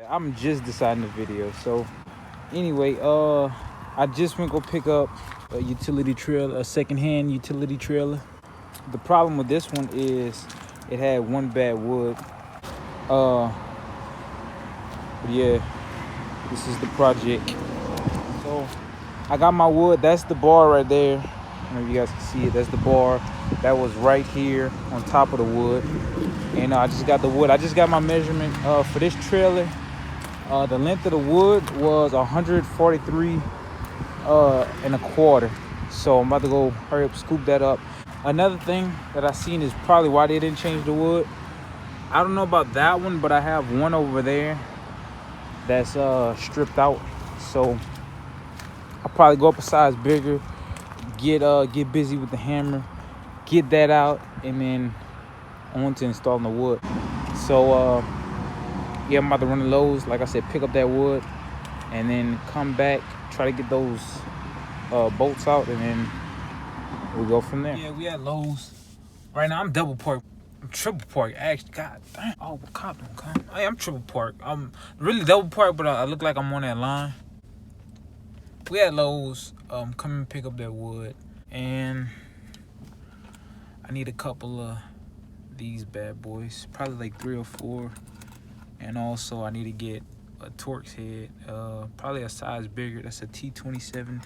I'm just deciding the video. So anyway, I just went go pick up a utility trailer, a secondhand utility trailer. The problem with this one is it had one bad wood. But yeah, this is the project. So I got my wood. That's the bar right there. I don't know if you guys can see it. That's the bar that was right here on top of the wood. And I just got the wood. I just got my measurement for this trailer. The length of the wood was 143 and a quarter. So I'm about to go hurry up, scoop that up. Another thing that I seen is probably why they didn't change the wood. I don't know about that one, but I have one over there that's stripped out. So I'll probably go up a size bigger, get busy with the hammer, get that out, and then on to installing the wood. So yeah, I'm about to run to Lowe's, like I said, pick up that wood, and then come back, try to get those bolts out, and then we'll go from there. Yeah, we at Lowe's. Right now, I'm double parked. I'm triple parked, actually. God damn. Oh, the cop don't come. Hey, I'm triple parked. I'm really double parked, but I look like I'm on that line. We at Lowe's. Come and pick up that wood. And I need a couple of these bad boys. Probably like 3 or 4. And also I need to get a Torx head, probably a size bigger. That's a T27.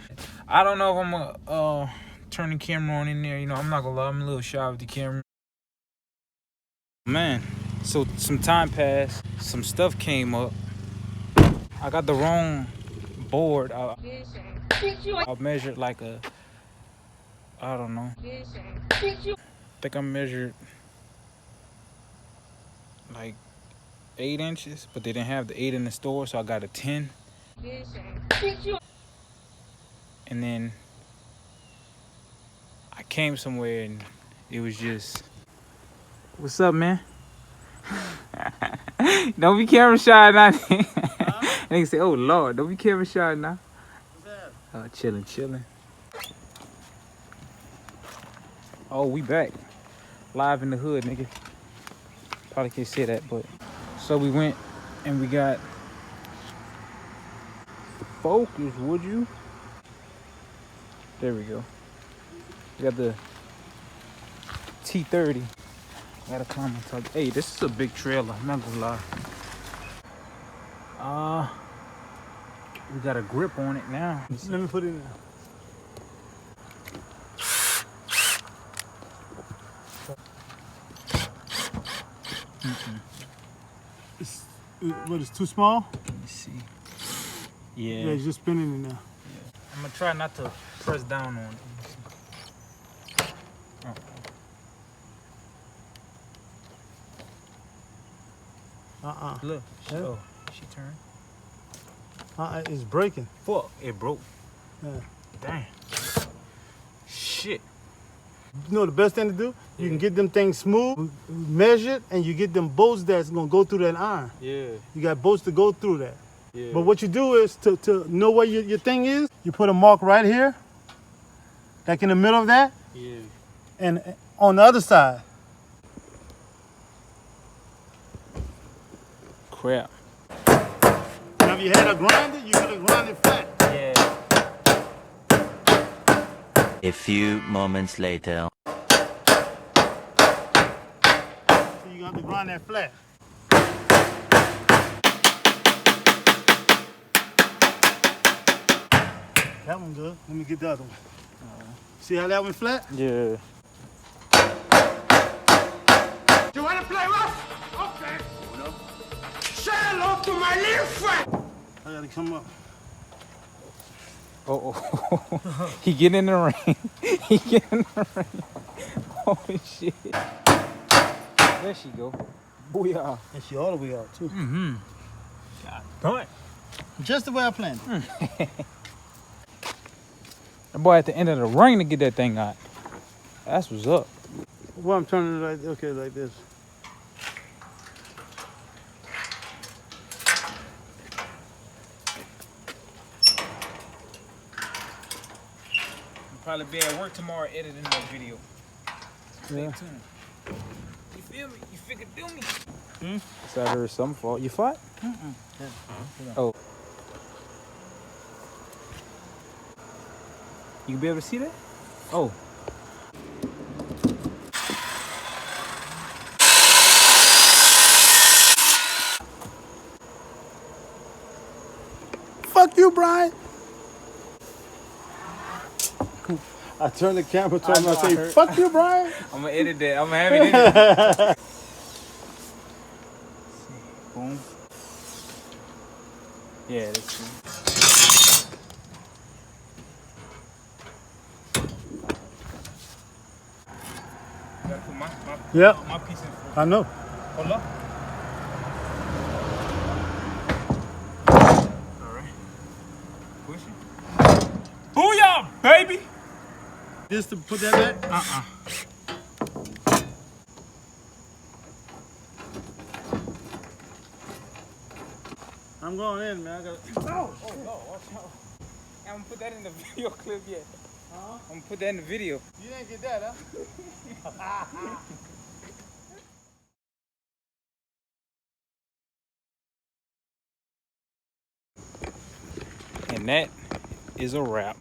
I don't know if I'm gonna turn the camera on in there. You know, I'm not gonna lie, I'm a little shy with the camera. Man, so some time passed, some stuff came up. I got the wrong board. I measured like I don't know. I think I measured like 8 inches, but they didn't have the 8 in the store, so I got a 10. And then I came somewhere and it was just, what's up, man? Don't be camera shy now. And they say, oh Lord, don't be camera shy now. What's that? Chilling. Oh, we back. Live in the hood, nigga. Probably can't say that, but. So we went and we got the Focus, would you? There we go. We got the T30. I gotta climb on top. Hey, this is a big trailer, I'm not gonna lie. We got a grip on it now. Let me put it in there. What, it's too small? Let me see. Yeah. Yeah, it's just spinning in there. Yeah. I'm gonna try not to press down on it. Look, oh, she turned. It's breaking. Fuck, it broke. Yeah. Damn. Shit. You know the best thing to do? You can get them things smooth, measured, and you get them bolts that's gonna go through that iron. Yeah. You got bolts to go through that. Yeah. But what you do is, to know where your thing is, you put a mark right here, like in the middle of that, Yeah. and on the other side. Crap. Now if you had a grinder, you could have grinded flat. Yeah. A few moments later. So you got to grind that flat. That one good. Let me get the other one. See how that one flat? Yeah. You wanna play rough? Okay. Say hello to my little friend. I gotta come up. Oh. He get in the ring. He get in the ring. Holy shit. There she go. Booyah. And she all the way out too. Mm-hmm. God damn. Just the way I planned it. That boy at the end of the ring to get that thing out. That's what's up. Well, I'm turning it like this. I'll probably be at work tomorrow editing that video. Stay tuned. feel me? You figure do me. So I heard some fall. You fought? Oh. You be able to see that? Oh. Fuck you, Brian. I turn the camera to him and I say, fuck you, Brian. I'm gonna edit that. I'm gonna have it edited. Boom. Yeah, that's true. Gotta put Yep, my piece in first. I know. Hold up. Alright. Push it. Booyah, baby! Just to put that back? I'm going in, man. I got. Oh no, watch out. I'm gonna put that in the video clip yet. I'm gonna put that in the video. You didn't get that, huh? And that is a wrap.